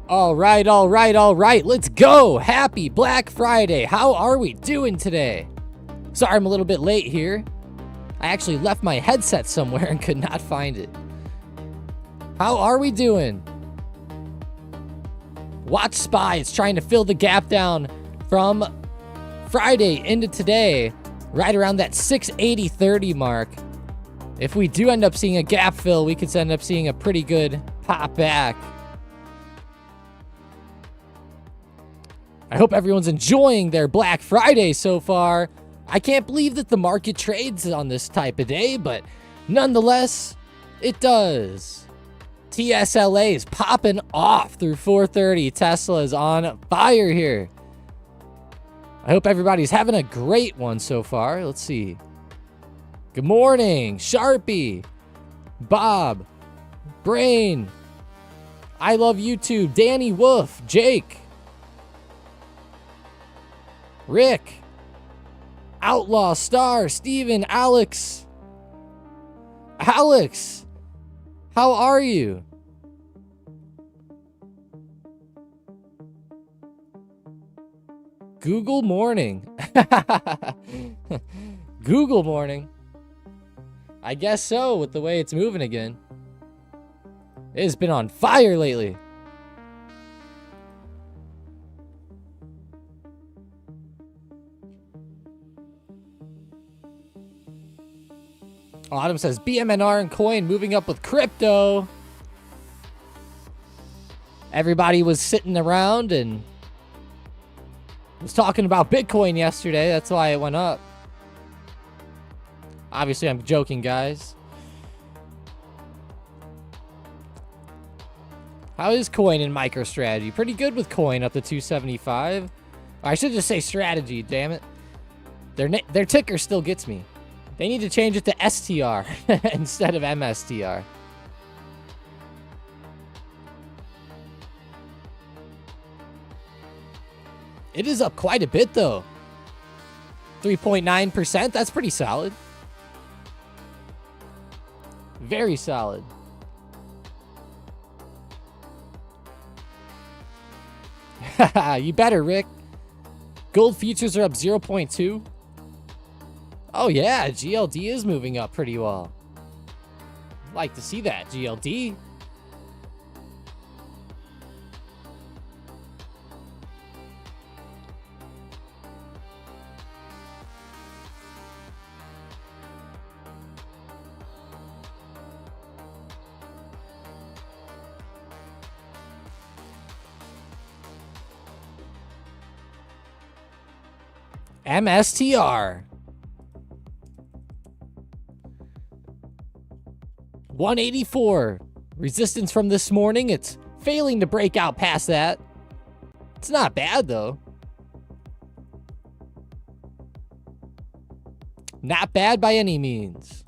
All right. Let's go. Happy Black Friday. How are we doing today? Sorry, I'm a little bit late here. I actually left my headset somewhere and could not find it. How are we doing? Watch SPY is trying to fill the gap down from Friday into today, right around that 680.30 mark. If we do end up seeing a gap fill, we could end up seeing a pretty good pop back. I hope everyone's enjoying their Black Friday so far. I can't believe that the market trades on this type of day, but nonetheless, it does. TSLA is popping off through 4:30. Tesla is on fire here. I hope everybody's having a great one so far. Let's see. Good morning, Sharpie, Bob, Brain, I love YouTube, Danny Wolf, Jake, Rick, Outlaw, Star, Steven, Alex, how are you? Google morning. Google morning. I guess so, with the way it's moving again. It has been on fire lately. Autumn says BMNR and coin moving up with crypto. Everybody was sitting around and was talking about Bitcoin yesterday. That's why it went up. Obviously, I'm joking, guys. How is coin in MicroStrategy? Pretty good with coin up to 275. I should just say strategy, damn it. Their ticker still gets me. They need to change it to STR instead of MSTR. It is up quite a bit, though. 3.9%. That's pretty solid. Very solid. You better, Rick. Gold futures are up 0.2. Oh, yeah. GLD is moving up pretty well. I'd like to see that, GLD. MSTR. 184. Resistance from this morning. It's failing to break out past that. It's not bad, though. Not bad by any means.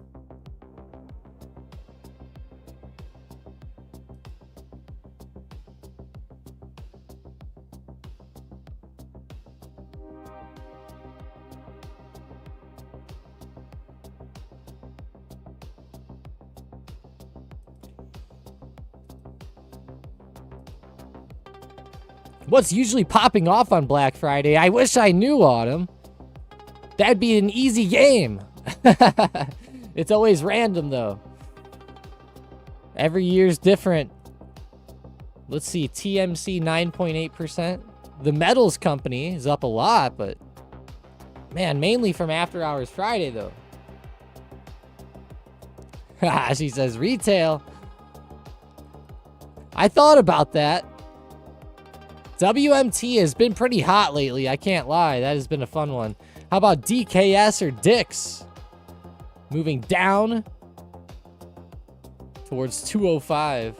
What's usually popping off on Black Friday? I wish I knew, Autumn. That'd be an easy game. It's always random, though. Every year's different. Let's see, TMC 9.8%. The metals company is up a lot, but man, mainly from After Hours Friday, though. She says retail. I thought about that. WMT has been pretty hot lately, I can't lie. That has been a fun one. How about DKS or Dix? Moving down towards 205.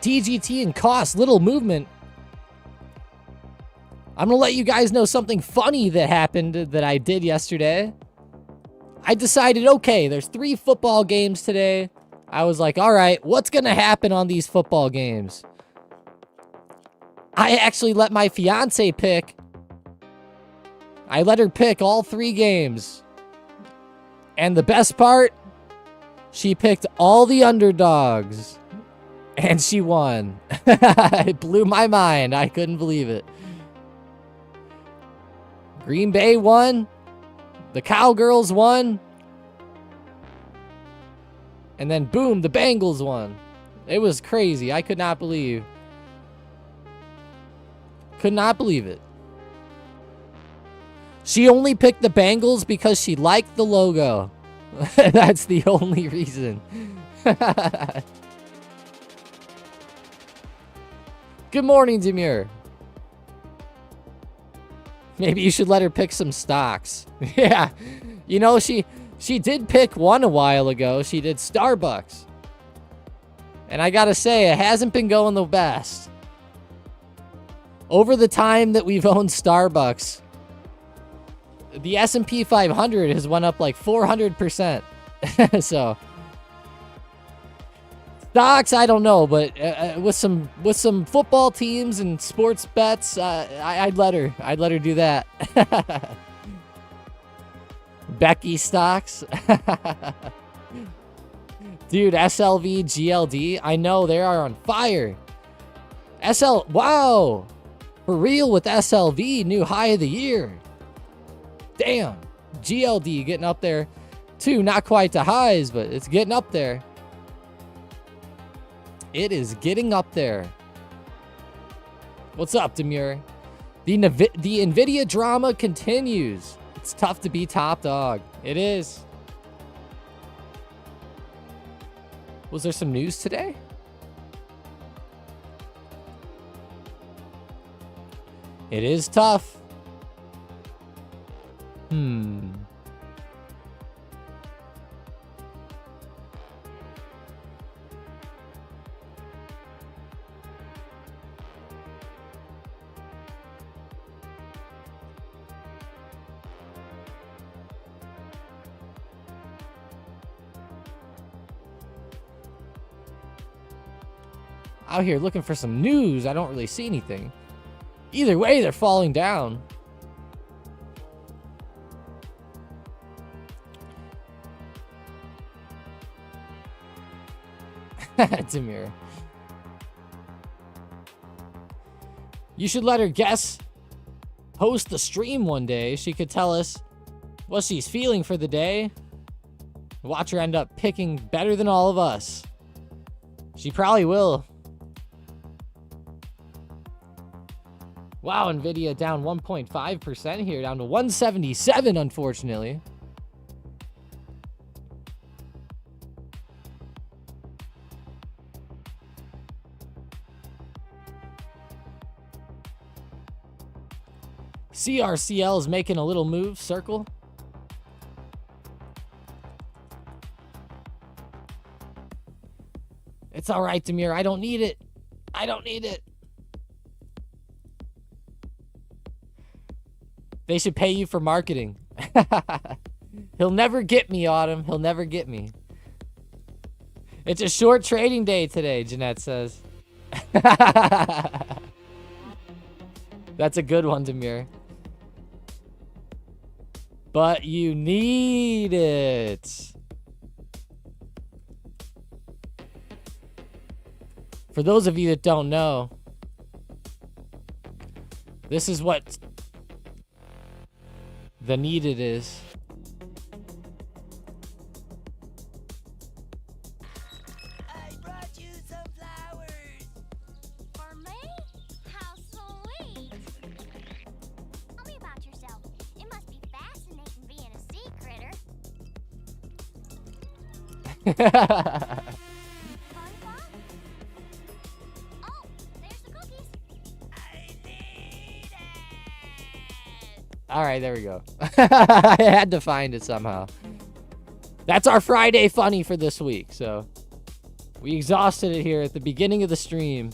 DGT and cost, little movement. I'm going to let you guys know something funny that happened that I did yesterday. I decided, okay, there's 3 football games today. I was like, all right, what's going to happen on these football games? I actually let my fiance pick. I let her pick all 3 games. And the best part, she picked all the underdogs. And she won. It blew my mind. I couldn't believe it. Green Bay won. The Cowgirls won. And then boom, the Bengals won. It was crazy. I could not believe. Could not believe it. She only picked the Bengals because she liked the logo. That's the only reason. Good morning, Demure. Maybe you should let her pick some stocks. Yeah. You know, she did pick one a while ago. She did Starbucks. And I gotta say, it hasn't been going the best. Over the time that we've owned Starbucks, the S&P 500 has went up like 400%. So stocks, I don't know, but with some football teams and sports bets, I'd let her do that. Becky stocks. Dude, SLV, GLD, I know they are on fire. Wow. For real with SLV, new high of the year. Damn. GLD getting up there too. Not quite to highs, but it's getting up there. It is getting up there. What's up, Demure? The NVIDIA drama continues. It's tough to be top dog. It is. Was there some news today? It is tough. Out here looking for some news. I don't really see anything. Either way, they're falling down. Demure. You should let her host the stream one day. She could tell us what she's feeling for the day. Watch her end up picking better than all of us. She probably will. Wow, NVIDIA down 1.5% here, down to 177, unfortunately. CRCL is making a little move, circle. It's all right, Demure. I don't need it. I don't need it. They should pay you for marketing. He'll never get me, Autumn. He'll never get me. It's a short trading day today, Jeanette says. That's a good one, Demure. But you need it. For those of you that don't know, this is what the needed is. I brought you some flowers. For me? How sweet. Tell me about yourself. It must be fascinating being a sea critter. Lollipop? Oh, there's the cookies. I need it. All right, there we go. I had to find it somehow. That's our Friday funny for this week, so We exhausted it here at the beginning of the stream.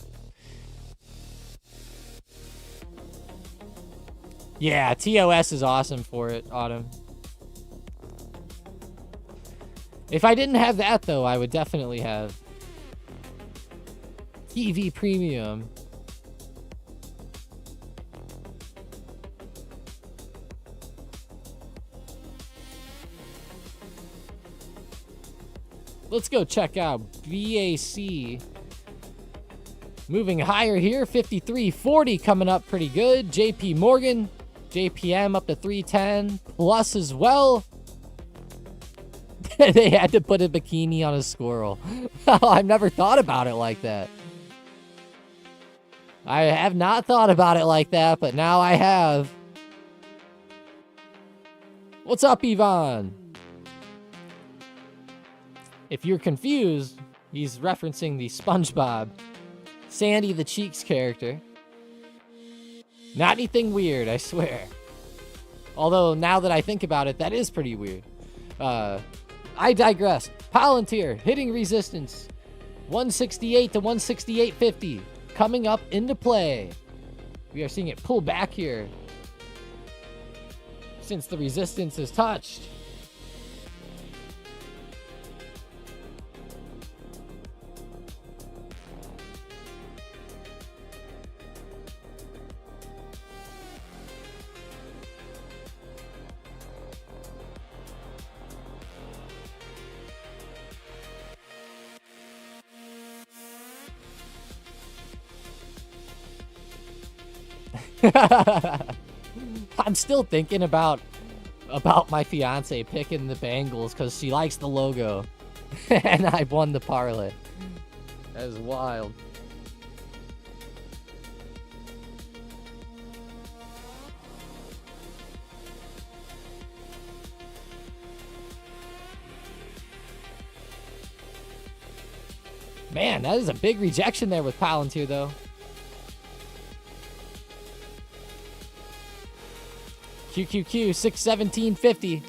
Yeah, TOS is awesome for it, Autumn. If I didn't have that, though, I would definitely have TV Premium. Let's go check out BAC. Moving higher here, 53.40 coming up pretty good. JP Morgan, JPM up to 310 plus as well. They had to put a bikini on a squirrel. I've never thought about it like that. I have not thought about it like that, but now I have. What's up, Yvonne? If you're confused, he's referencing the SpongeBob Sandy the Cheeks character. Not anything weird, I swear. Although, now that I think about it, that is pretty weird. I digress. Palantir hitting resistance. 168 to 168.50. Coming up into play. We are seeing it pull back here. Since the resistance is touched. I'm still thinking about my fiance picking the Bengals because she likes the logo. And I won the parlay. That is wild. Man, that is a big rejection there with Palantir, though. QQQ 617.50.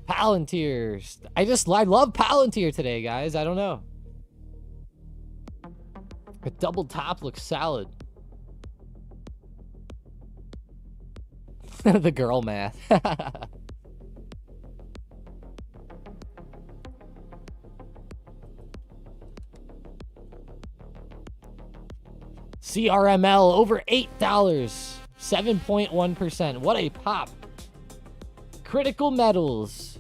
Palantir. I love Palantir today, guys. I don't know. A double top looks solid. The girl math. CRML over $8, 7.1%. What a pop. Critical metals.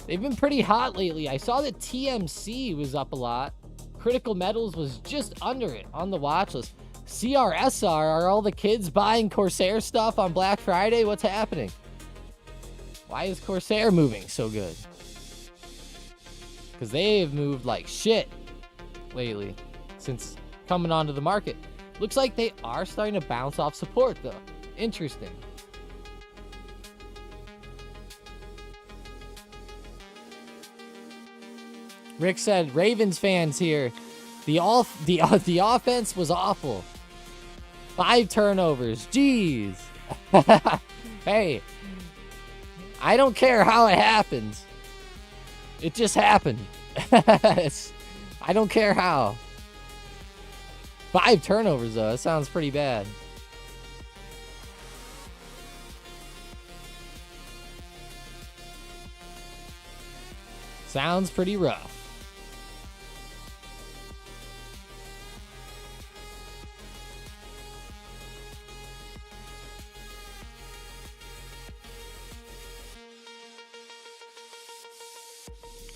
They've been pretty hot lately. I saw that TMC was up a lot. Critical metals was just under it on the watch list. CRSR, are all the kids buying Corsair stuff on Black Friday? What's happening? Why is Corsair moving so good? Because they've moved like shit lately since coming onto the market. Looks like they are starting to bounce off support, though. Interesting. Rick said, Ravens fans here. The offense was awful. 5 turnovers. Jeez. Hey, I don't care how it happens. It just happened. I don't care how. 5 turnovers, though. That sounds pretty bad. Sounds pretty rough.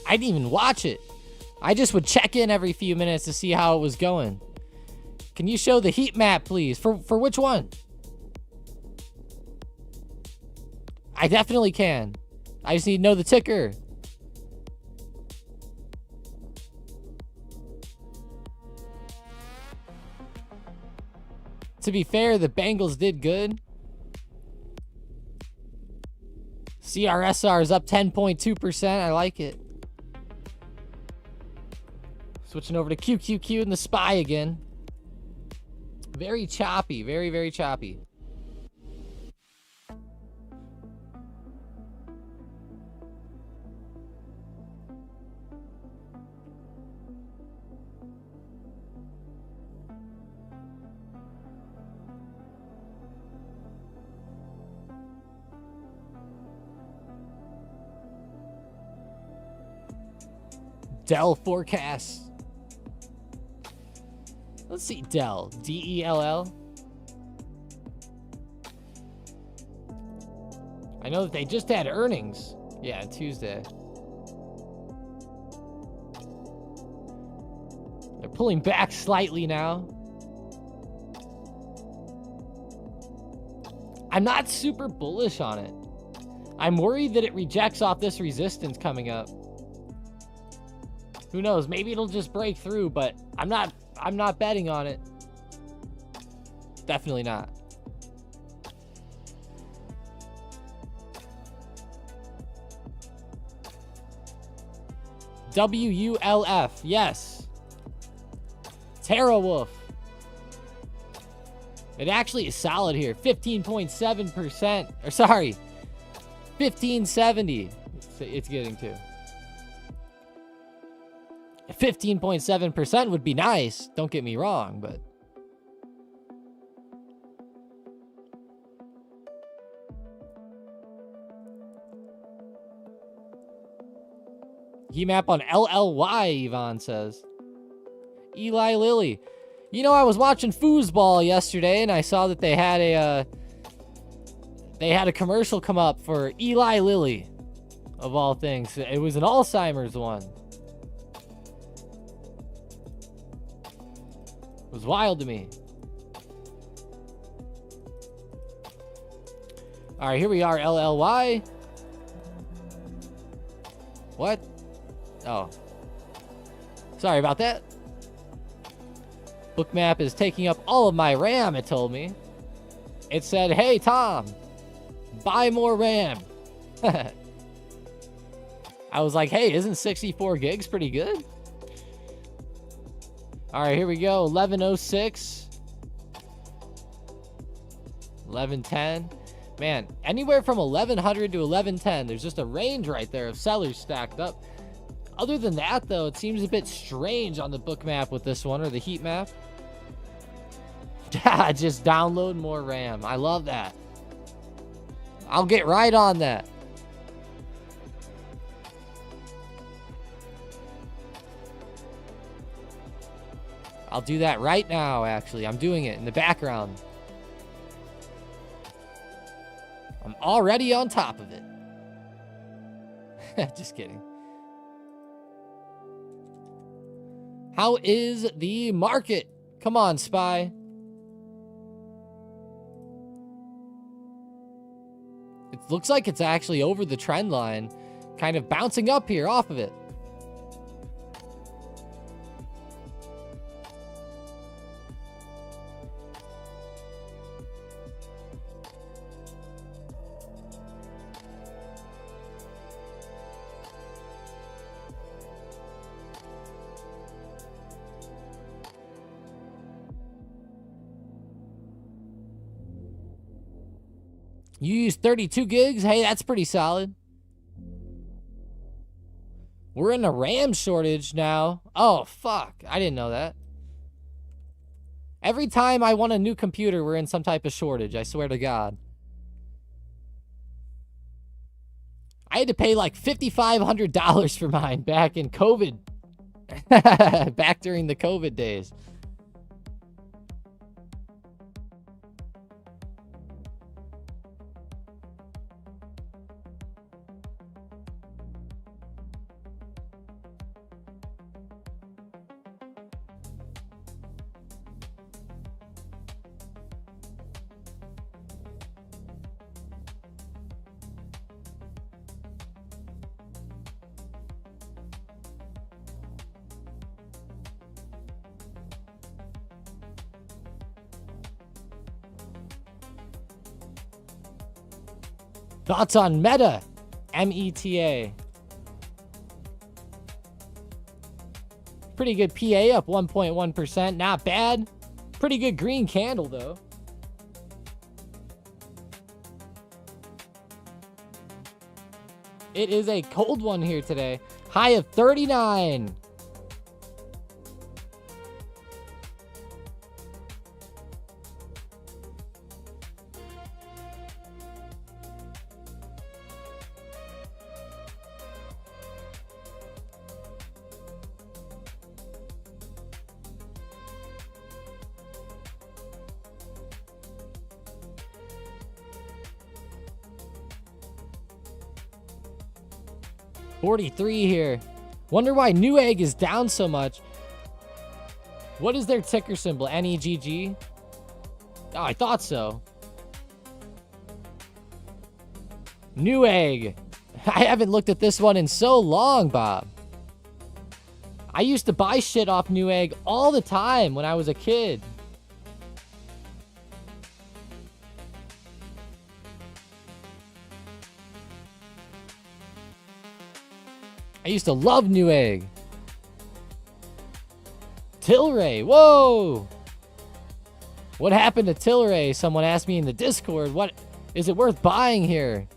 I didn't even watch it. I just would check in every few minutes to see how it was going. Can you show the heat map, please? For which one? I definitely can. I just need to know the ticker. To be fair, the Bengals did good. CRSR is up 10.2%. I like it. Switching over to QQQ and the SPY again. Very choppy. Very, very choppy. Dell forecast. Let's see, Dell. D-E-L-L. I know that they just had earnings. Yeah, Tuesday. They're pulling back slightly now. I'm not super bullish on it. I'm worried that it rejects off this resistance coming up. Who knows? Maybe it'll just break through, but I'm not betting on it. Definitely not. W-U-L-F. Yes. TeraWolf. It actually is solid here. 15.7%. Or sorry. 1570. It's getting to. 15.7% would be nice. Don't get me wrong, but. Heat map on LLY, Yvonne says. Eli Lilly. You know, I was watching Foosball yesterday, and I saw that they had a commercial come up for Eli Lilly, of all things. It was an Alzheimer's one. It was wild to me. All right, here we are, LLY. What? Oh. Sorry about that. Bookmap is taking up all of my RAM, it told me. It said, hey, Tom, buy more RAM. I was like, hey, isn't 64 gigs pretty good? All right, here we go. 1106. 1110. Man, anywhere from 1100 to 1110. There's just a range right there of sellers stacked up. Other than that, though, it seems a bit strange on the book map with this one, or the heat map. Just download more RAM. I love that. I'll get right on that. I'll do that right now, actually. I'm doing it in the background. I'm already on top of it. Just kidding. How is the market? Come on, Spy. It looks like it's actually over the trend line, kind of bouncing up here off of it. You use 32 gigs? Hey, that's pretty solid. We're in a RAM shortage now. Oh, fuck. I didn't know that. Every time I want a new computer, we're in some type of shortage. I swear to God. I had to pay like $5,500 for mine back in COVID. Back during the COVID days. Thoughts on Meta? M-E-T-A. Pretty good PA, up 1.1%. Not bad. Pretty good green candle, though. It is a cold one here today. High of 39. 43 here. Wonder why Newegg is down so much. What is their ticker symbol? NEGG? Oh, I thought so. Newegg. I haven't looked at this one in so long, Bob. I used to buy shit off Newegg all the time when I was a kid. I used to love Newegg. Tilray. Whoa. What happened to Tilray? Someone asked me in the Discord. What is it worth buying here?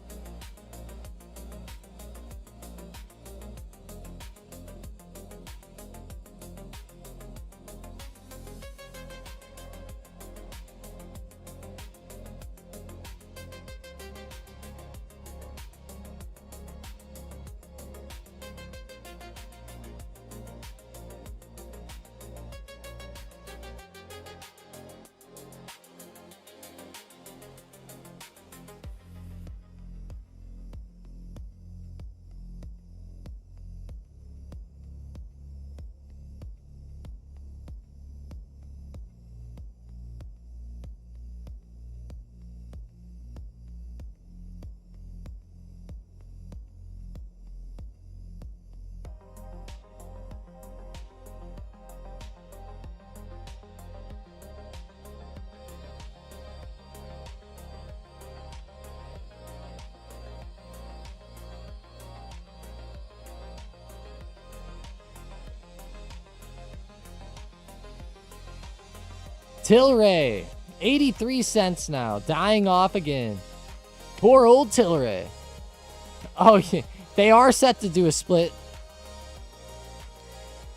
Tilray, 83 cents now, dying off again. Poor old Tilray. Oh, yeah, they are set to do a split.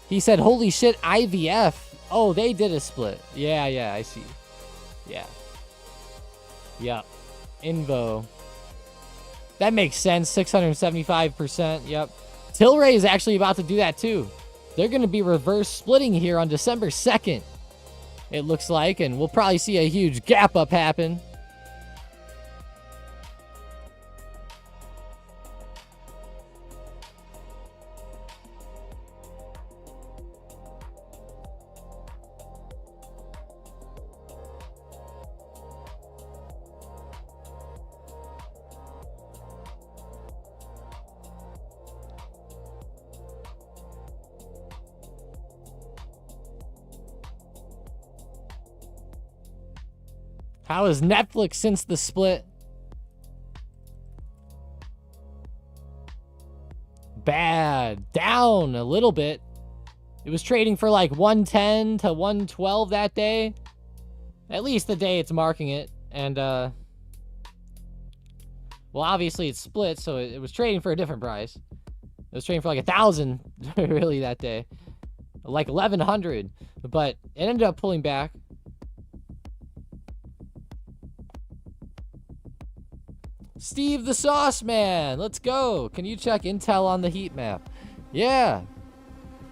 He said, holy shit, IVF. Oh, they did a split. Yeah, I see. Yeah. Yep. Invo. That makes sense, 675%. Yep. Tilray is actually about to do that too. They're going to be reverse splitting here on December 2nd. It looks like, and we'll probably see a huge gap up happen. How is Netflix since the split? Bad. Down a little bit. It was trading for like 110 to 112 that day. At least the day it's marking it. And, well, obviously it's split, so it was trading for a different price. It was trading for like 1,000, really, that day. Like 1,100. But it ended up pulling back. Steve the Sauce Man, let's go. Can you check intel on the heat map? Yeah,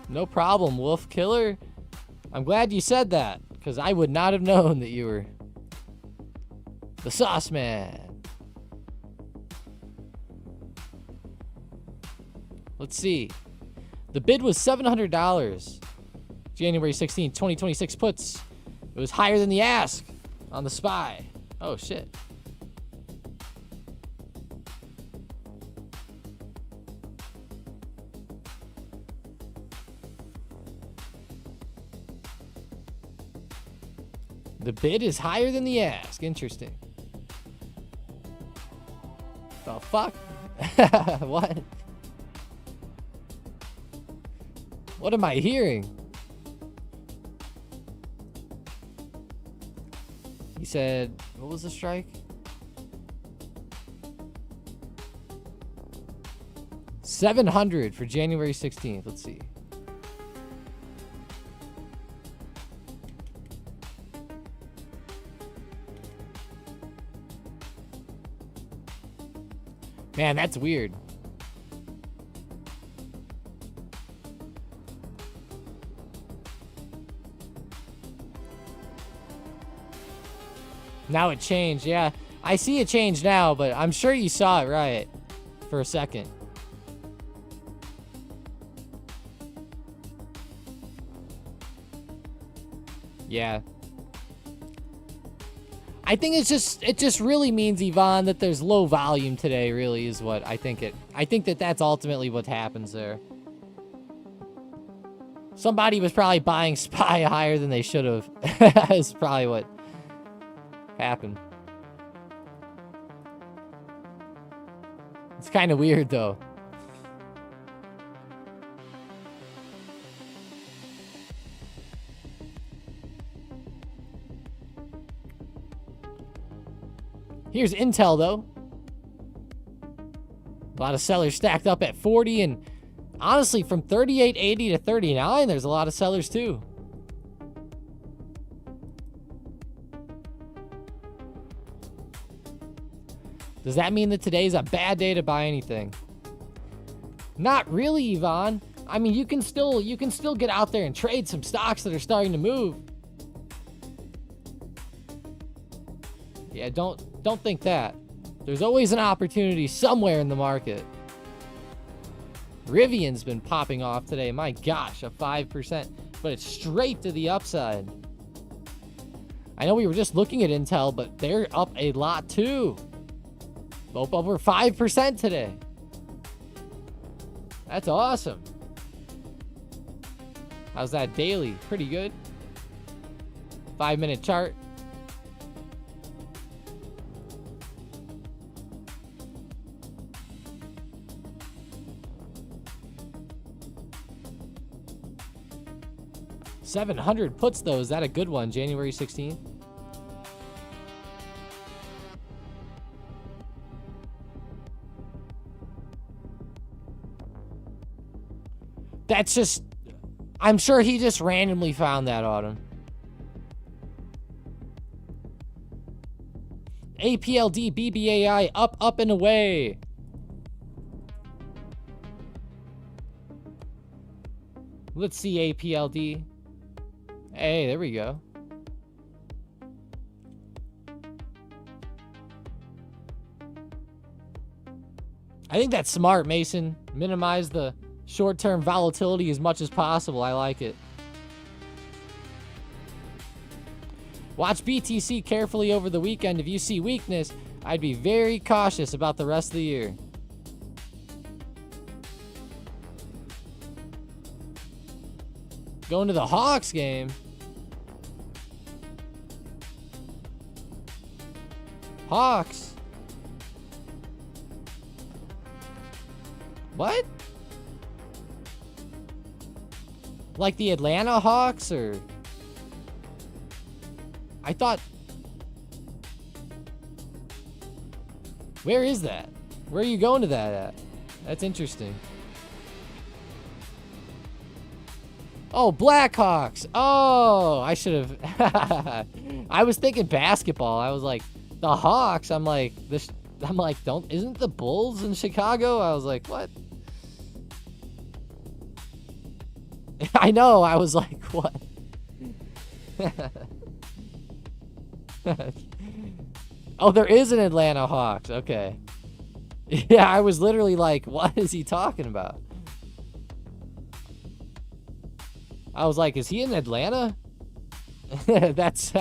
no problem, Wolf Killer. I'm glad you said that, because I would not have known that you were the Sauce Man. Let's see. The bid was $700. January 16th, 2026 puts. It was higher than the ask on the SPY. Oh, shit. The bid is higher than the ask. Interesting. The fuck? What? What am I hearing? He said, what was the strike? $700 for January 16th. Let's see. Man, that's weird. Now it changed, yeah. I see it change now, but I'm sure you saw it right for a second. Yeah. I think it just really means, Yvonne, that there's low volume today, really, is what I think that's ultimately what happens there. Somebody was probably buying SPY higher than they should have. That's probably what happened. It's kind of weird, though. Here's Intel, though. A lot of sellers stacked up at 40, and honestly, from 38.80 to 39, there's a lot of sellers, too. Does that mean that today's a bad day to buy anything? Not really, Yvonne. I mean, you can still get out there and trade some stocks that are starting to move. Yeah, don't think that. There's always an opportunity somewhere in the market. Rivian's been popping off today. My gosh, a 5%, but it's straight to the upside. I know we were just looking at Intel, but they're up a lot too. Both over 5% today. That's awesome. How's that daily? Pretty good. 5-minute chart. $700 puts, though. Is that a good one? January 16th? That's just... I'm sure he just randomly found that, Autumn. APLD, BBAI, up, and away. Let's see APLD. Hey, there we go. I think that's smart, Mason. Minimize the short-term volatility as much as possible. I like it. Watch BTC carefully over the weekend. If you see weakness, I'd be very cautious about the rest of the year. Going to the Hawks game. Hawks. What? Like the Atlanta Hawks, or... I thought... Where is that? Where are you going to that at? That's interesting. Oh, Blackhawks. Oh, I should have... I was thinking basketball. I was like, the Hawks. I'm like, isn't the Bulls in Chicago? I was like, what? I know. I was like, what? Oh, there is an Atlanta Hawks. Okay. Yeah, I was literally like, what is he talking about? I was like, is he in Atlanta? That's...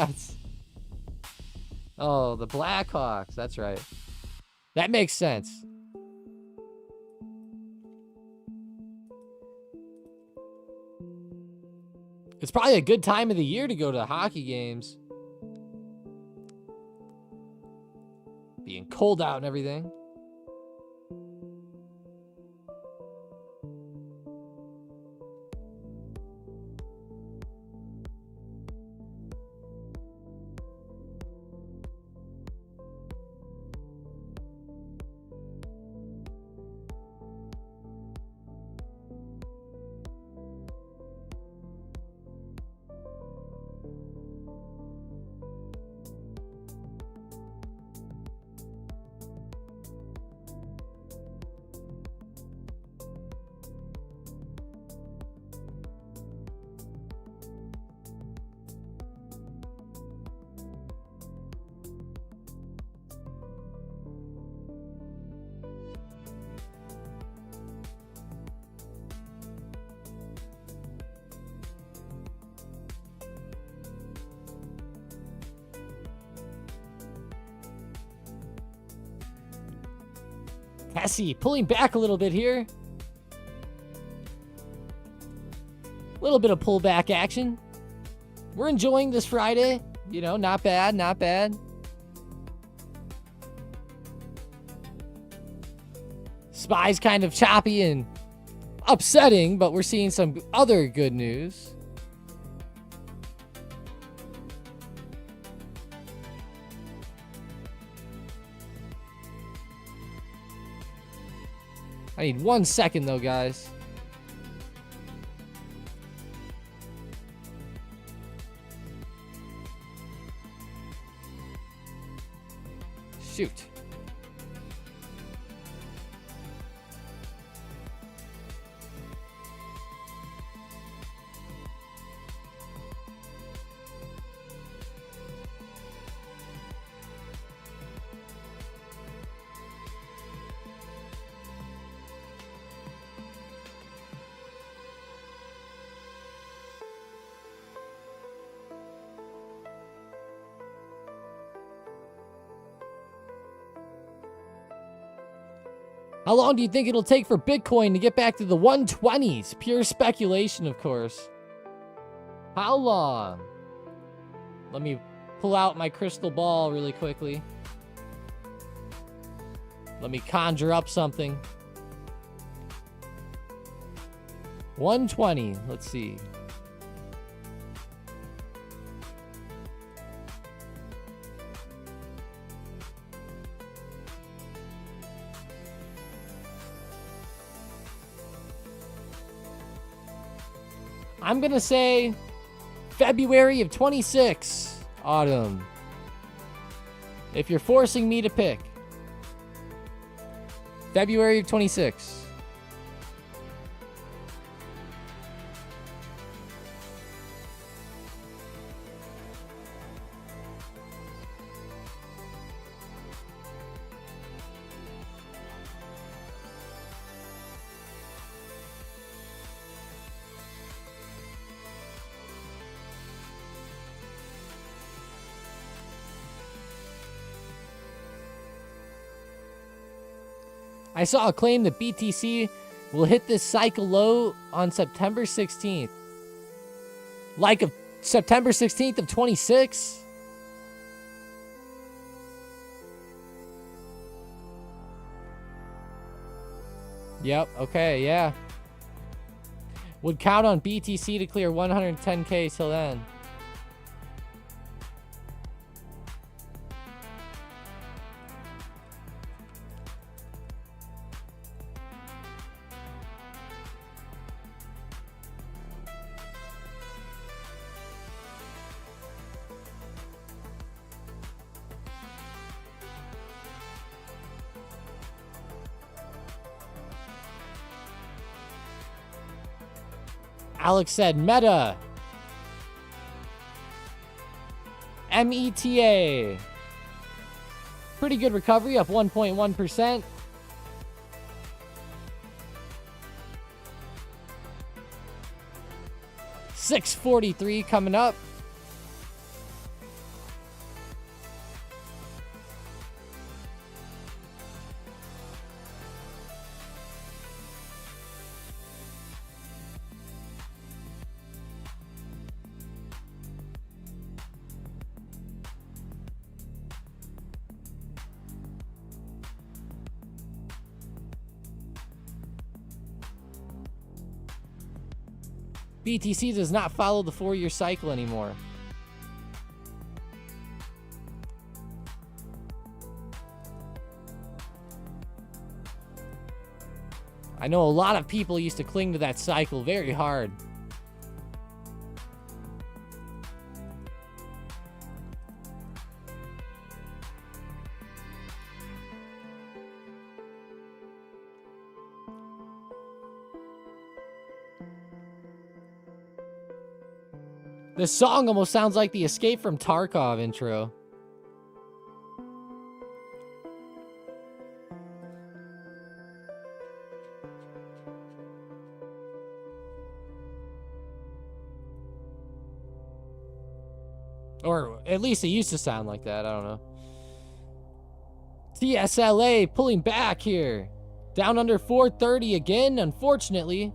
Oh, the Blackhawks. That's right. That makes sense. It's probably a good time of the year to go to hockey games. Being cold out and everything. Tessie pulling back a little bit here. A little bit of pullback action. We're enjoying this Friday. You know, not bad, not bad. SPY's kind of choppy and upsetting, but we're seeing some other good news. I need 1 second though, guys. Shoot. How long do you think it'll take for Bitcoin to get back to the 120s? Pure speculation, of course. How long? Let me pull out my crystal ball really quickly. Let me conjure up something. 120. Let's see. I'm going to say February of 26, Autumn. If you're forcing me to pick. February of 26. I saw a claim that BTC will hit this cycle low on September 16th. Like of September 16th of 26? Yep, okay, yeah. Would count on BTC to clear 110K till then. Alex said Meta. META. Pretty good recovery, up 1.1%. $6.43 coming up. BTC does not follow the 4-year cycle anymore. I know a lot of people used to cling to that cycle very hard. This song almost sounds like the Escape from Tarkov intro. Or at least it used to sound like that. I don't know. TSLA pulling back here. Down under 430 again, unfortunately.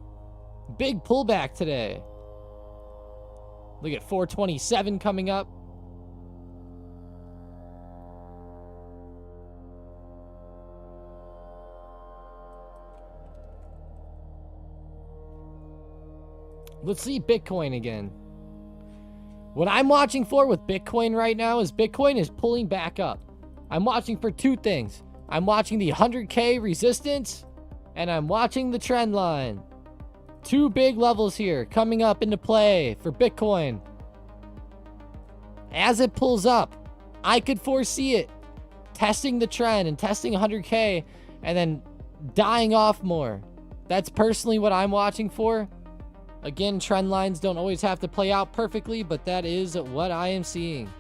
Big pullback today. Look at 427 coming up. Let's see Bitcoin again. What I'm watching for with Bitcoin right now is Bitcoin is pulling back up. I'm watching for two things. I'm watching the 100K resistance, and I'm watching the trend line. Two big levels here coming up into play for Bitcoin. As it pulls up, I could foresee it testing the trend and testing 100K and then dying off more. That's personally what I'm watching for. Again, trend lines don't always have to play out perfectly, but that is what I am seeing.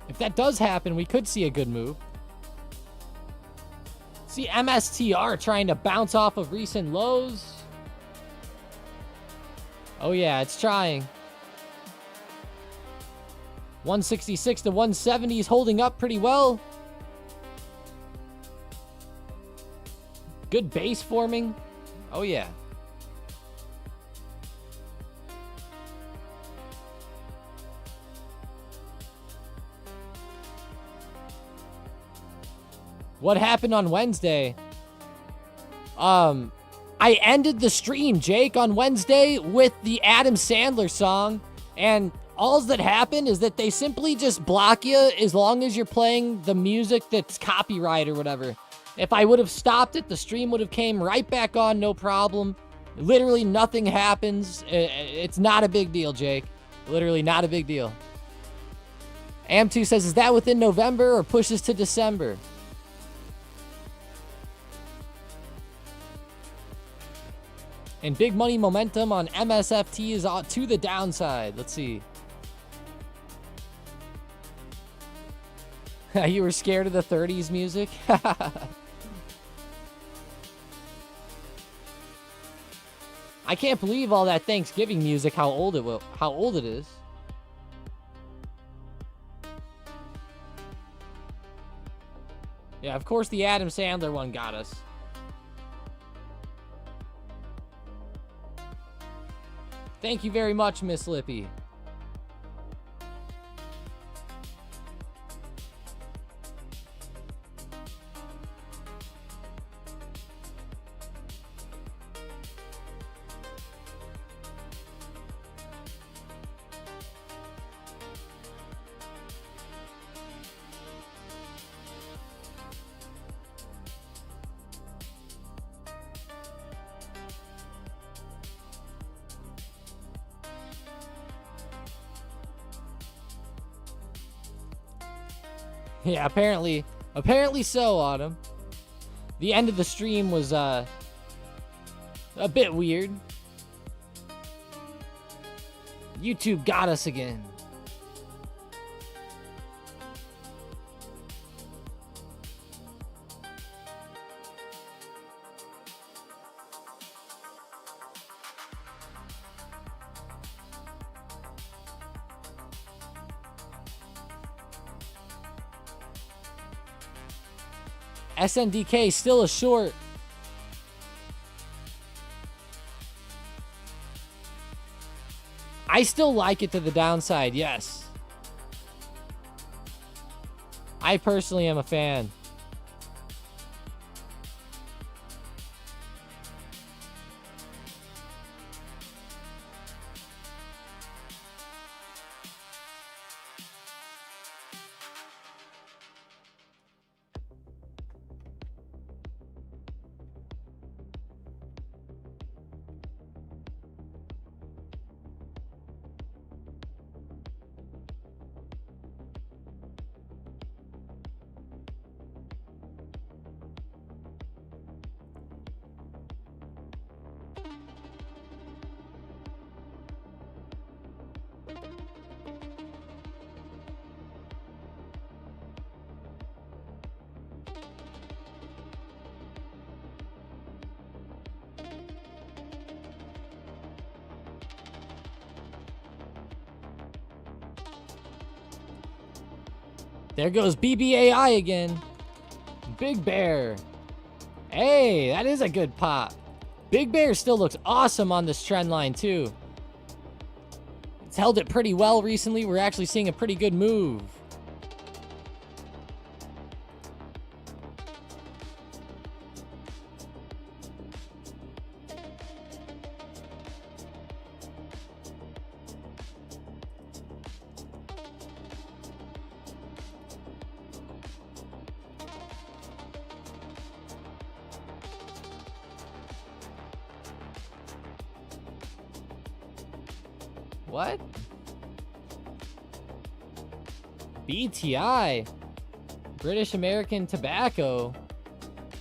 If that does happen, we could see a good move. See MSTR trying to bounce off of recent lows. Oh yeah, it's trying. 166 to 170 is holding up pretty well. Good base forming. Oh yeah. What happened on Wednesday? I ended the stream, Jake, on Wednesday with the Adam Sandler song, and all that happened is that they simply just block you as long as you're playing the music that's copyright or whatever. If I would have stopped it, the stream would have came right back on, no problem. Literally nothing happens. It's not a big deal, Jake. Literally not a big deal. Am2 says, is that within November or pushes to December? And big money momentum on MSFT is to the downside. Let's see. You were scared of the 30s music? I can't believe all that Thanksgiving music, how old it is. Yeah, of course the Adam Sandler one got us. Thank you very much, Miss Lippy. Yeah, apparently so, Autumn. The end of the stream was a bit weird. YouTube got us again. SNDK still a short. I still like it to the downside, yes. I personally am a fan. There goes BBAI again. Big Bear. Hey, that is a good pop. Big Bear still looks awesome on this trend line too. It's held it pretty well recently. We're actually seeing a pretty good move. What? BTI? British American Tobacco?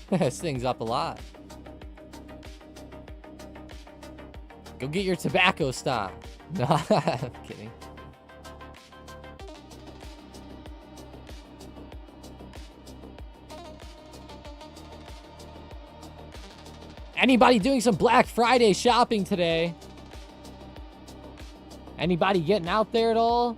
This thing's up a lot. Go get your tobacco stock. No, I'm kidding. Anybody doing some Black Friday shopping today? Anybody getting out there at all?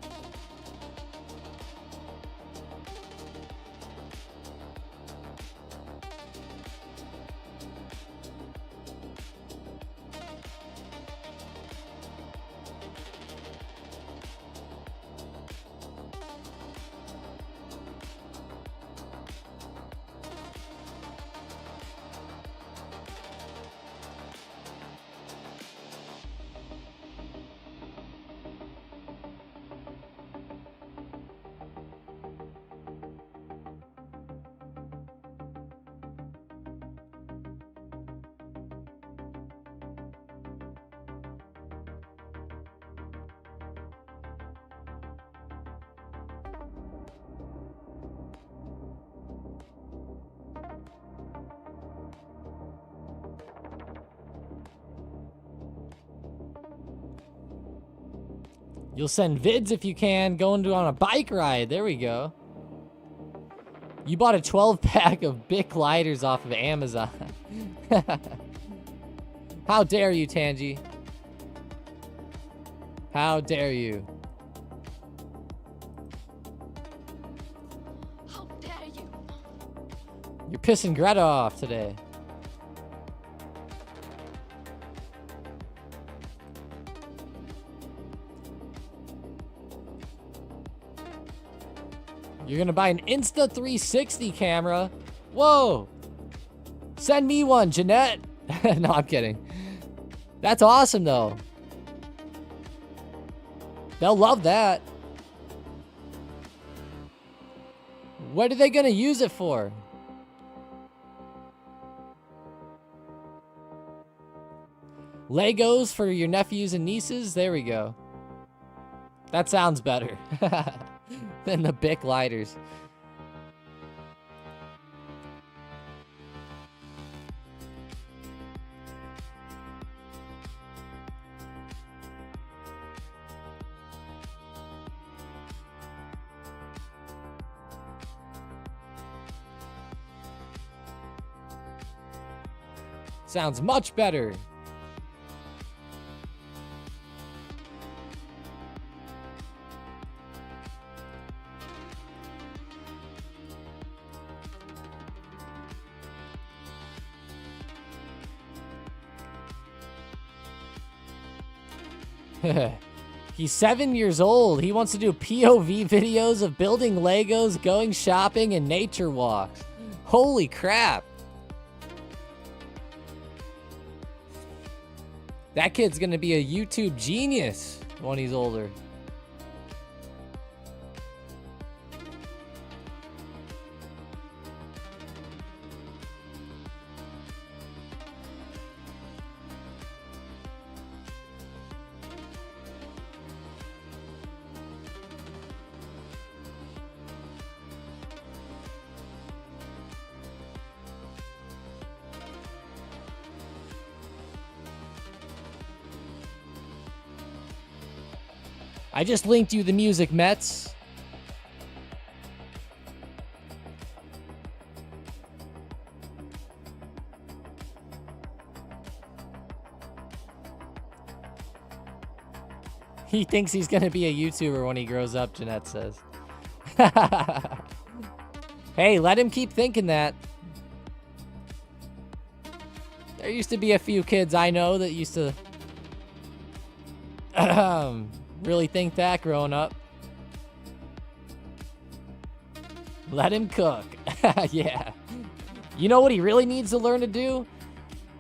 You'll send vids if you can, going on a bike ride. There we go. You bought a 12-pack of Bic lighters off of Amazon. How dare you, Tangy? How dare you? How dare you? You're pissing Greta off today. You're gonna buy an Insta360 camera? Whoa! Send me one, Jeanette! No, I'm kidding. That's awesome, though. They'll love that. What are they gonna use it for? Legos for your nephews and nieces? There we go. That sounds better than the Bic lighters. Sounds much better. He's 7 years old. He wants to do POV videos of building Legos, going shopping, and nature walks. Holy crap. That kid's gonna be a YouTube genius when he's older. I just linked you the music, Mets. He thinks he's gonna be a YouTuber when he grows up, Jeanette says. Hey, let him keep thinking that. There used to be a few kids I know that used to really think that growing up. Let him cook. Yeah. You know what he really needs to learn to do?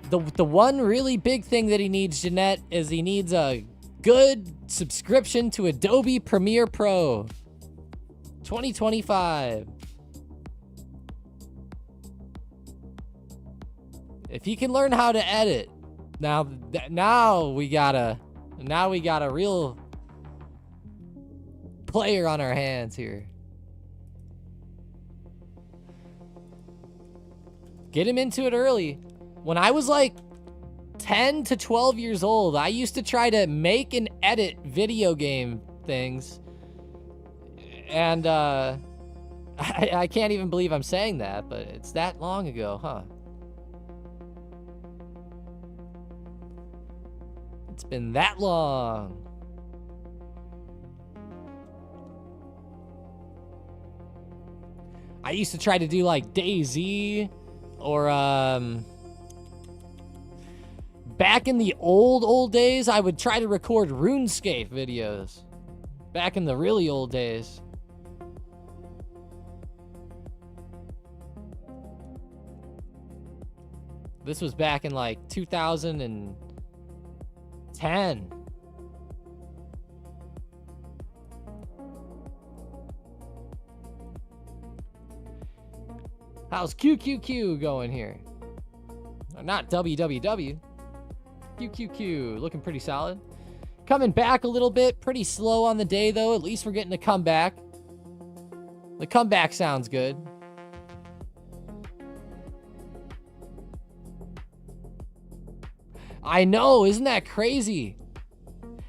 The one really big thing that he needs, Jeanette, is he needs a good subscription to Adobe Premiere Pro 2025. If he can learn how to edit, now we got a real player on our hands here. Get him into it early. When I was like 10 to 12 years old, I used to try to make and edit video game things. And I can't even believe I'm saying that, but it's that long ago, huh? It's been that long. I used to try to do like DayZ or back in the old days, I would try to record RuneScape videos. Back in the really old days. This was back in like 2010. How's QQQ going here? Not WWW. QQQ, looking pretty solid. Coming back a little bit, pretty slow on the day though. At least we're getting a comeback. The comeback sounds good. I know, isn't that crazy?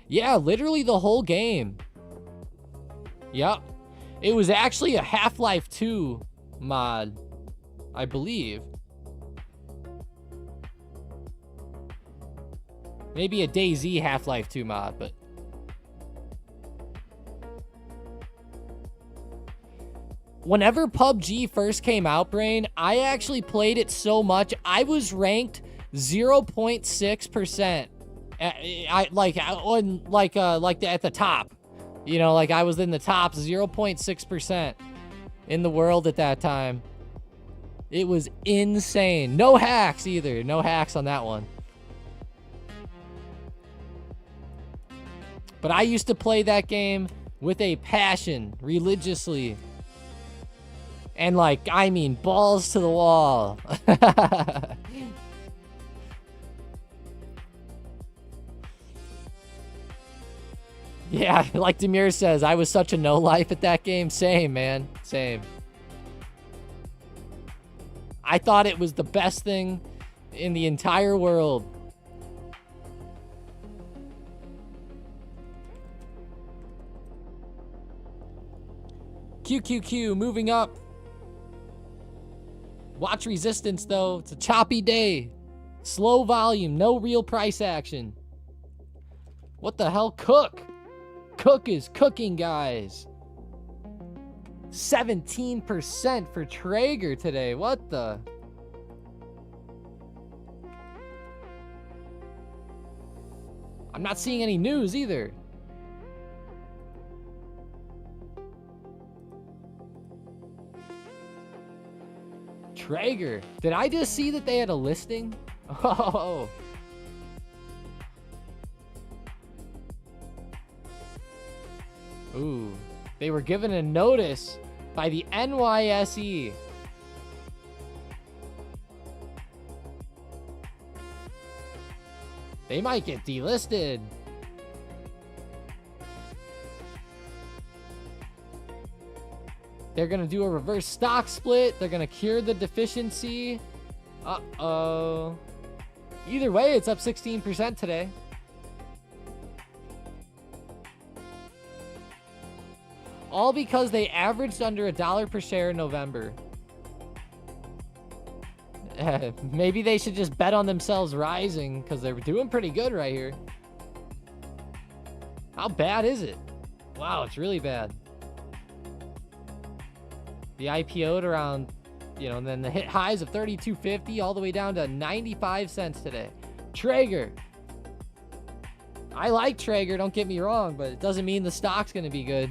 Yeah, literally the whole game. Yep. It was actually a Half-Life 2 mod, I believe. Maybe a DayZ Half-Life 2 mod, but... Whenever PUBG first came out, Brain, I actually played it so much, I was ranked 0.6%. At the top. You know, like I was in the top 0.6% in the world at that time. It was insane. No hacks either. No hacks on that one. But I used to play that game with a passion, religiously. And like, I mean, balls to the wall. Yeah, like Demir says, I was such a no-life at that game. Same, man. Same. I thought it was the best thing in the entire world. QQQ moving up. Watch resistance, though. It's a choppy day. Slow volume. No real price action. What the hell? Cook. Cook is cooking, guys. 17% for Traeger today. What the? I'm not seeing any news either. Traeger. Did I just see that they had a listing? Oh. Ooh. They were given a notice by the NYSE. They might get delisted. They're gonna do a reverse stock split. They're gonna cure the deficiency. Uh-oh. Either way, it's up 16% today. All because they averaged under $1 per share in November. Maybe they should just bet on themselves rising, because they're doing pretty good right here. How bad is it? Wow, it's really bad. The IPO'd around, and then the hit highs of 32.50 all the way down to 95 cents today. Traeger. I like Traeger, don't get me wrong, but it doesn't mean the stock's going to be good.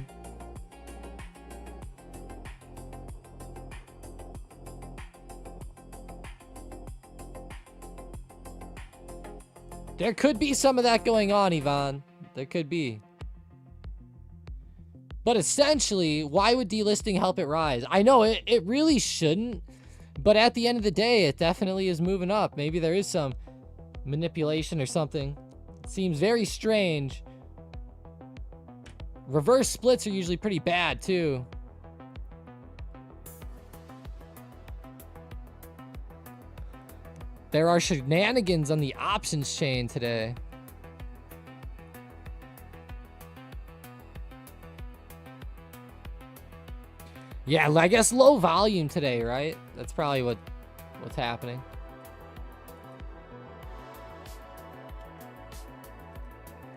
There could be some of that going on, Yvonne. There could be. But essentially, why would delisting help it rise? I know it really shouldn't, but at the end of the day, it definitely is moving up. Maybe there is some manipulation or something. It seems very strange. Reverse splits are usually pretty bad, too. There are shenanigans on the options chain today. Yeah, I guess low volume today, right? That's probably what's happening.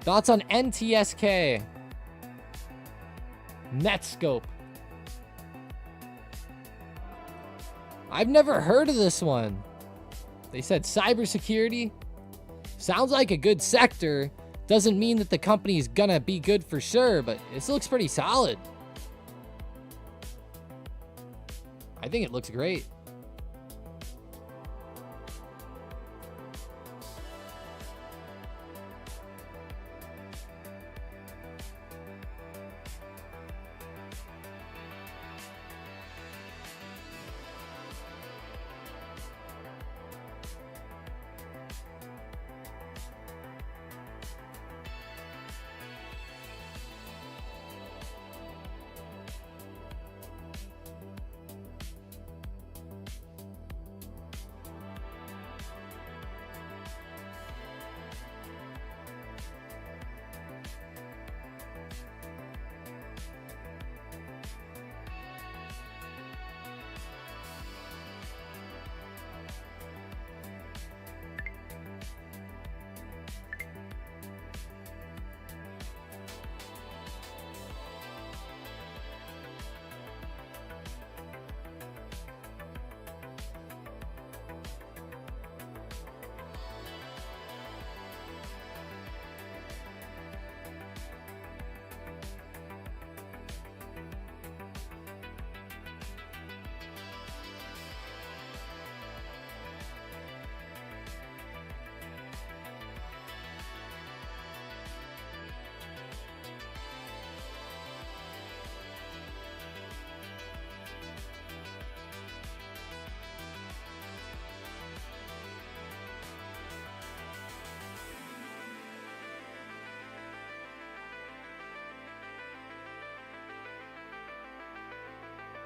Thoughts on NTSK? Netscope. I've never heard of this one. They said cybersecurity. Sounds like a good sector. Doesn't mean that the company's gonna be good for sure, but this looks pretty solid. I think it looks great.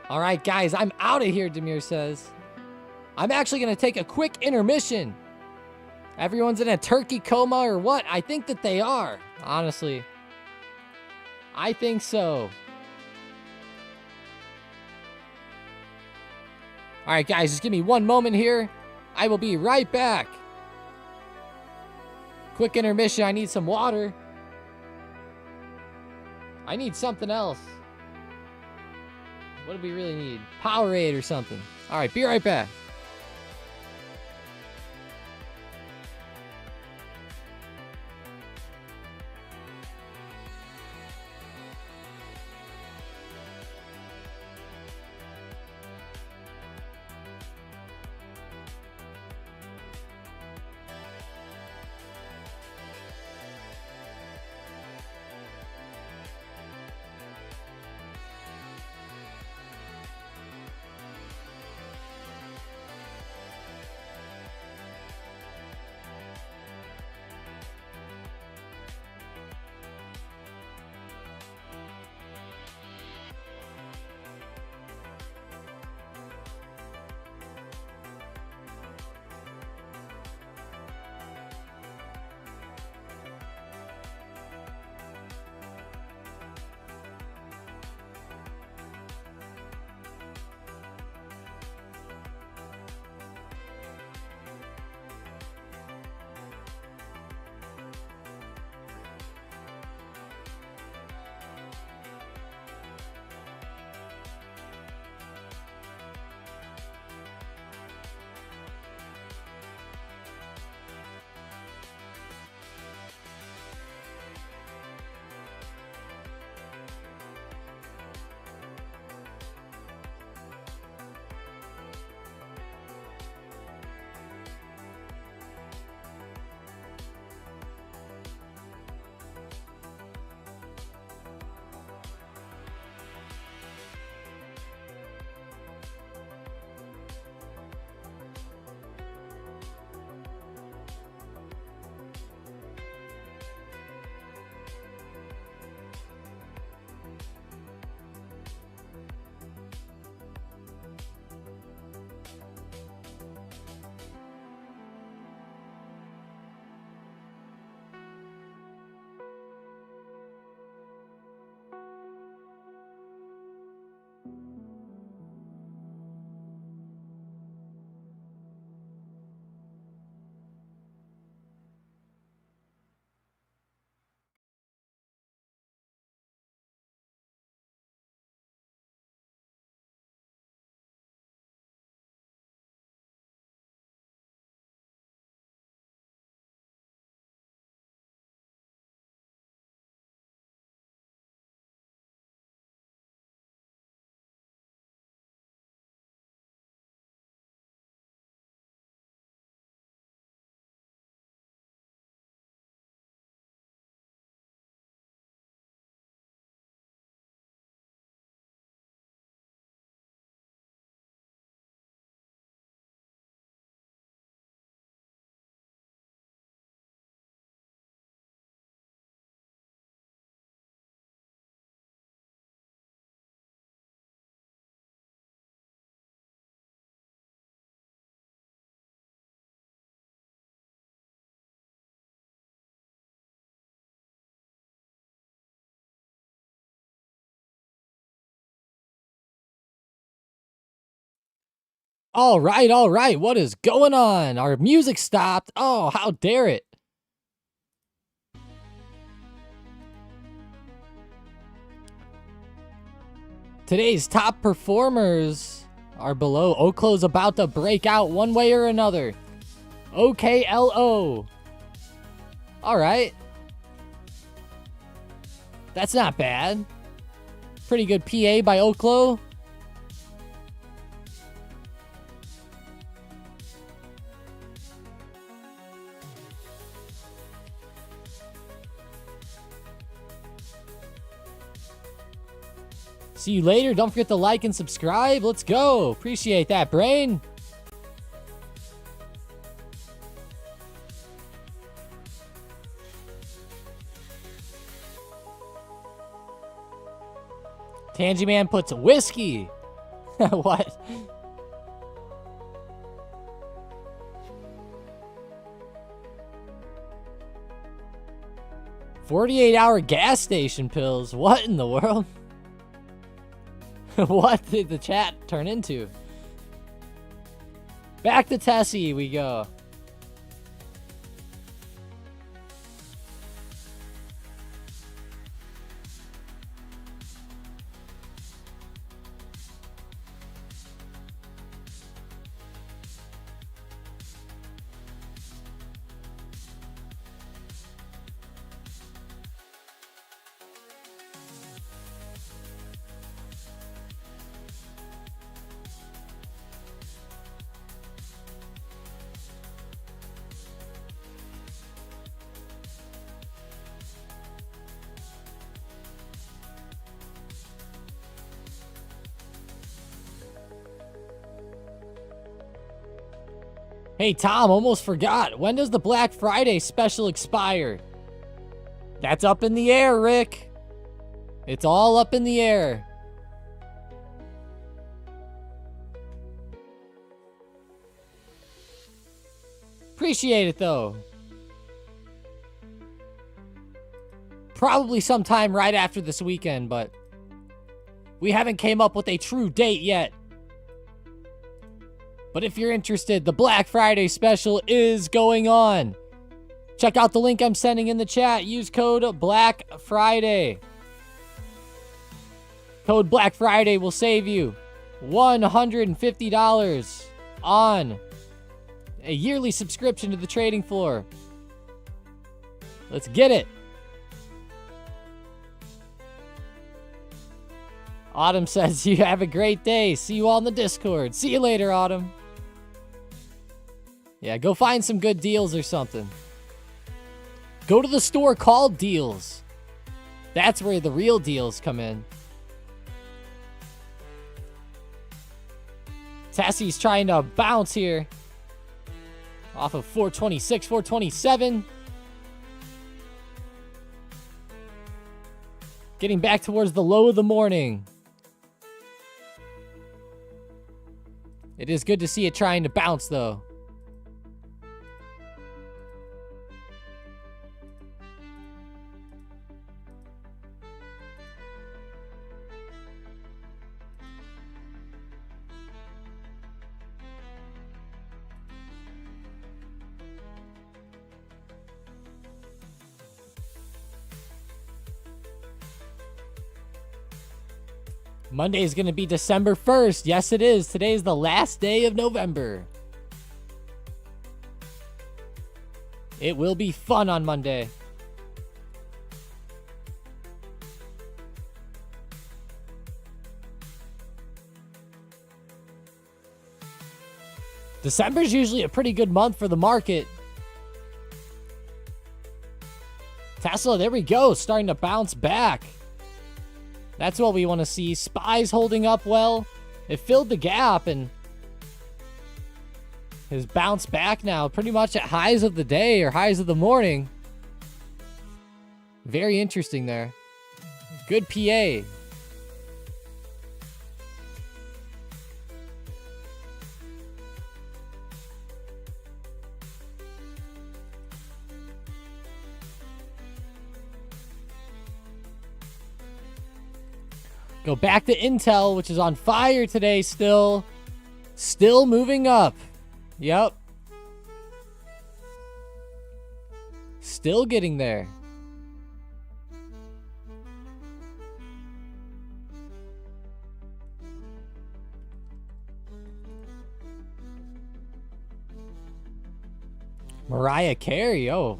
All right, guys, I'm out of here, Demir says. I'm actually going to take a quick intermission. Everyone's in a turkey coma or what? I think that they are, honestly. I think so. All right, guys, just give me one moment here. I will be right back. Quick intermission. I need some water. I need something else. What do we really need? Powerade or something. All right, be right back. All right, all right. What is going on? Our music stopped. Oh, how dare it. Today's top performers are below. Oklo's about to break out one way or another. OKLO. All right. That's not bad. Pretty good PA by Oklo. See you later. Don't forget to like and subscribe. Let's go. Appreciate that, brain. Tangy Man puts whiskey. What? $48-hour gas station pills. What in the world? What did the chat turn into? Back to Tessie we go. Hey, Tom, almost forgot. When does the Black Friday special expire? That's up in the air, Rick. It's all up in the air. Appreciate it, though. Probably sometime right after this weekend, but we haven't came up with a true date yet. But if you're interested, the Black Friday special is going on. Check out the link I'm sending in the chat. Use code Black Friday. Code Black Friday will save you $150 on a yearly subscription to the trading floor. Let's get it. Autumn says, you have a great day. See you all in the Discord. See you later, Autumn. Yeah, go find some good deals or something. Go to the store called Deals. That's where the real deals come in. Tassie's trying to bounce here. Off of 426, 427. Getting back towards the low of the morning. It is good to see it trying to bounce, though. Monday is going to be December 1st. Yes, it is. Today is the last day of November. It will be fun on Monday. December's usually a pretty good month for the market. Tesla, there we go. Starting to bounce back. That's what we want to see. SPY's holding up well. It filled the gap and has bounced back now pretty much at highs of the day or highs of the morning. Very interesting there. Good PA. Go back to Intel, which is on fire today still. Still moving up. Yep. Still getting there. Mariah Carey. Oh,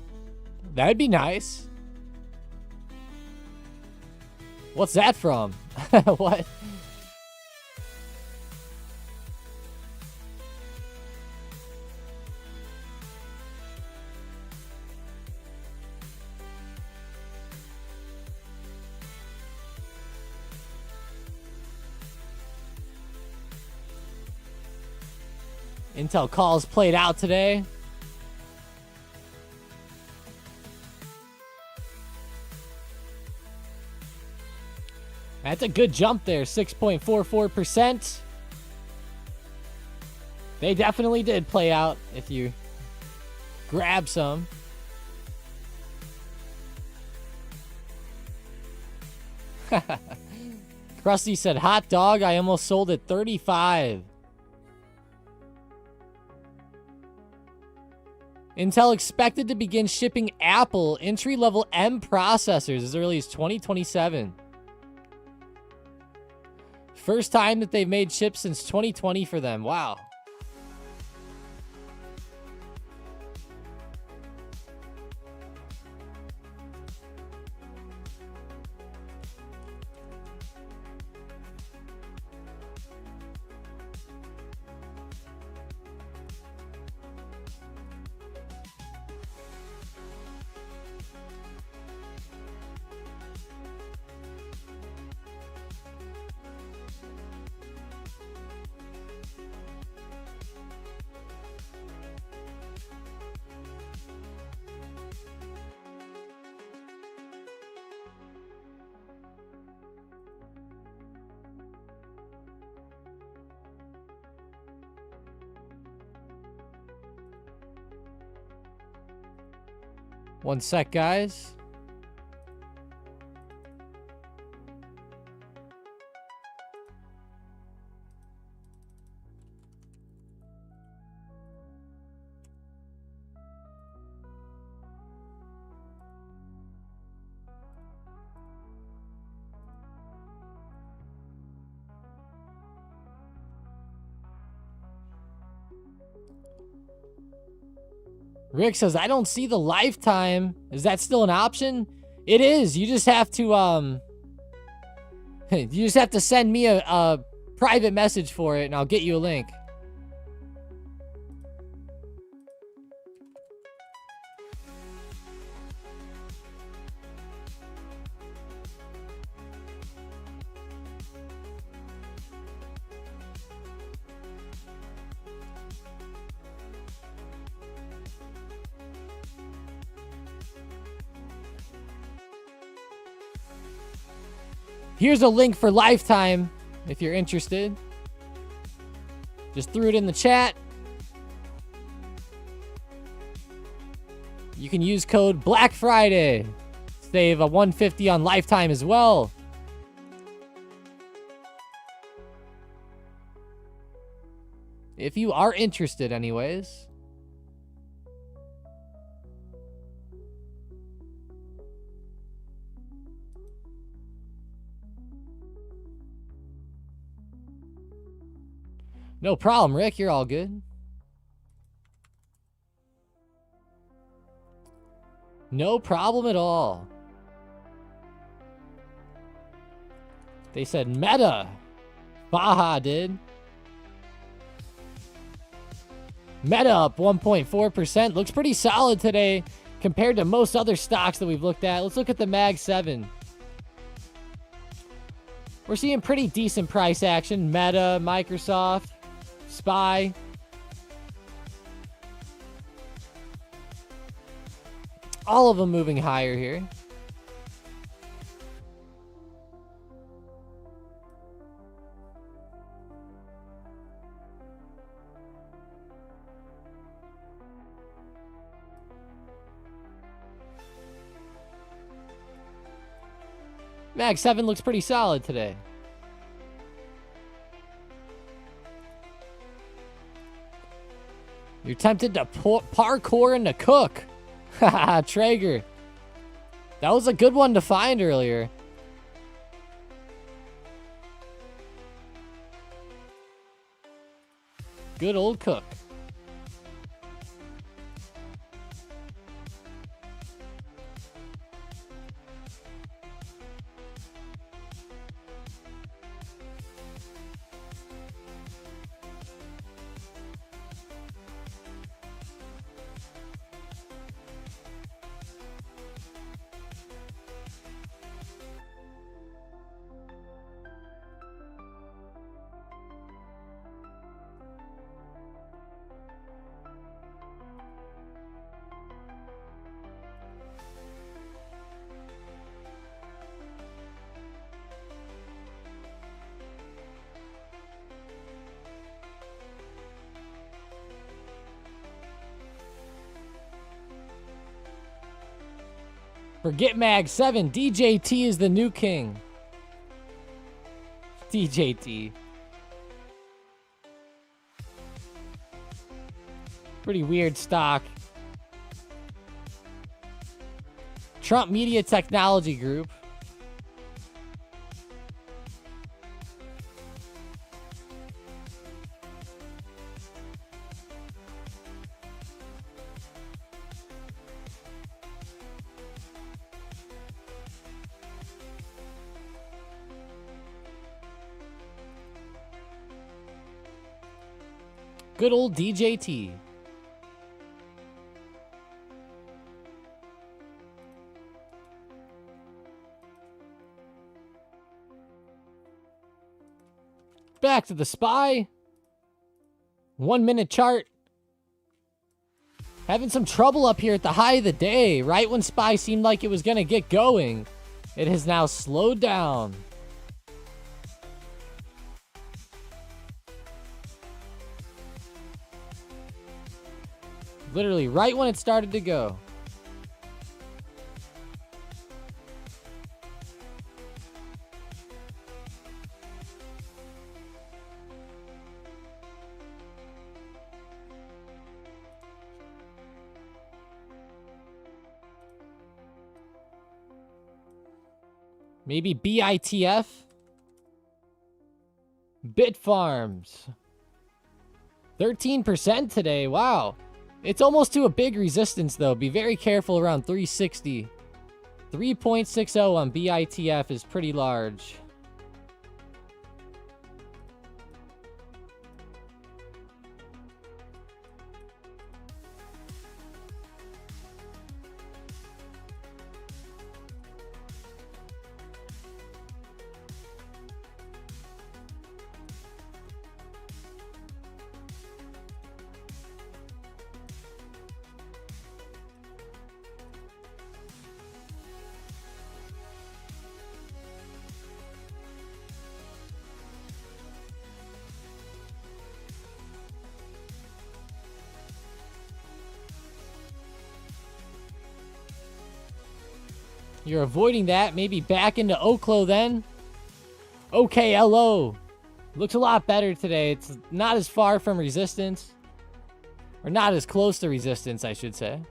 that'd be nice. What's that from? What? Intel calls played out today. That's a good jump there, 6.44%. They definitely did play out if you grab some. Krusty said, hot dog, I almost sold at 35. Intel expected to begin shipping Apple entry-level M processors as early as 2027. First time that they've made chips since 2020 for them. Wow. One sec, guys. Rick says, I don't see the lifetime. Is that still an option? It is. You just have to, you just have to send me a private message for it, and I'll get you a link. Here's a link for lifetime if you're interested. Just threw it in the chat. You can use code Black Friday. Save a $150 on lifetime as well. If you are interested anyways. No problem, Rick. You're all good. No problem at all. They said Meta. Baja did. Meta up 1.4%. Looks pretty solid today compared to most other stocks that we've looked at. Let's look at the Mag 7. We're seeing pretty decent price action. Meta, Microsoft, SPY. All of them moving higher here. Mag 7 looks pretty solid today. You're tempted to parkour into Cook. Haha, Traeger. That was a good one to find earlier. Good old Cook. Forget Mag 7. DJT is the new king. DJT. Pretty weird stock. Trump Media Technology Group. Good old DJT. Back to the SPY. 1 minute chart. Having some trouble up here at the high of the day. Right when SPY seemed like it was going to get going, it has now slowed down. Literally right when it started to go. Maybe BITF? Bitfarms. 13% today. Wow. It's almost to a big resistance, though. Be very careful around 360. 3.60 on BITF is pretty large. You're avoiding that. Maybe back into Oklo then. OKLO. Looks a lot better today. It's not as far from resistance. Or not as close to resistance, I should say.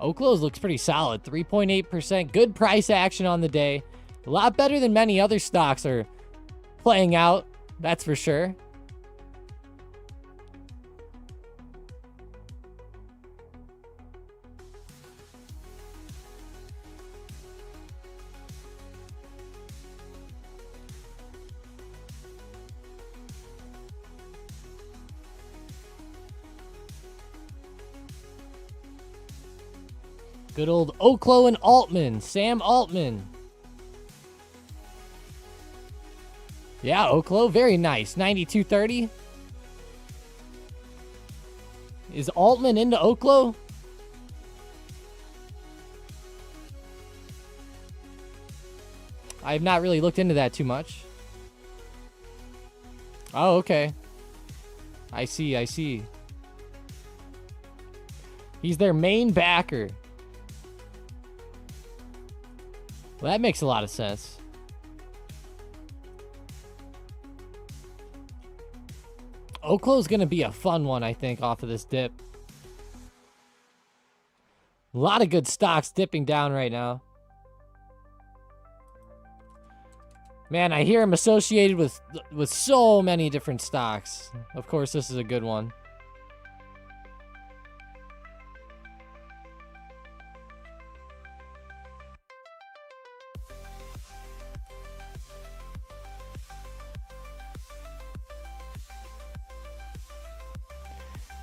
Oklo's looks pretty solid. 3.8%. Good price action on the day. A lot better than many other stocks are playing out. That's for sure. Good old Oklo and Altman. Sam Altman. Yeah, Oklo, very nice. 92.30. Is Altman into Oklo? I have not really looked into that too much. Oh, okay. I see, I see. He's their main backer. Well, that makes a lot of sense. Oklo's going to be a fun one, I think, off of this dip. A lot of good stocks dipping down right now. Man, I hear him associated with so many different stocks. Of course, this is a good one.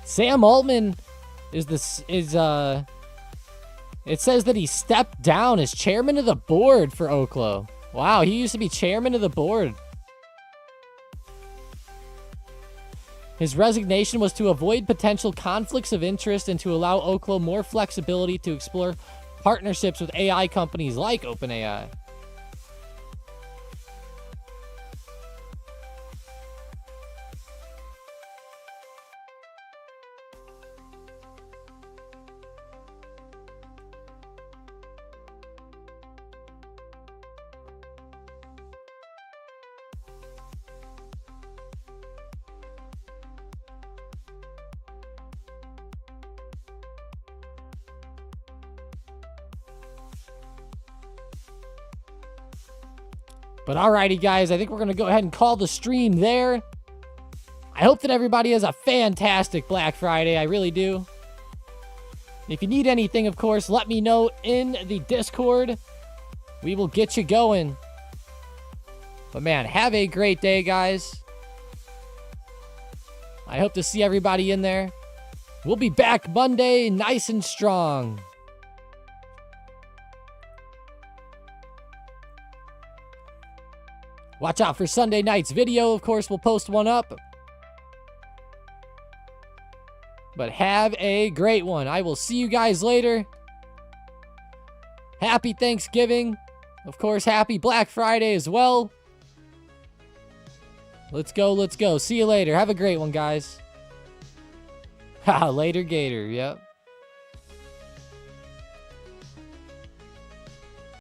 Sam Altman it says that he stepped down as chairman of the board for Oklo. Wow, he used to be chairman of the board. His resignation was to avoid potential conflicts of interest and to allow Oklo more flexibility to explore partnerships with AI companies like OpenAI. But alrighty, guys, I think we're going to go ahead and call the stream there. I hope that everybody has a fantastic Black Friday. I really do. If you need anything, of course, let me know in the Discord. We will get you going. But man, have a great day, guys. I hope to see everybody in there. We'll be back Monday, nice and strong. Watch out for Sunday night's video. Of course, we'll post one up. But have a great one. I will see you guys later. Happy Thanksgiving. Of course, happy Black Friday as well. Let's go, let's go. See you later. Have a great one, guys. Haha, later, Gator. Yep.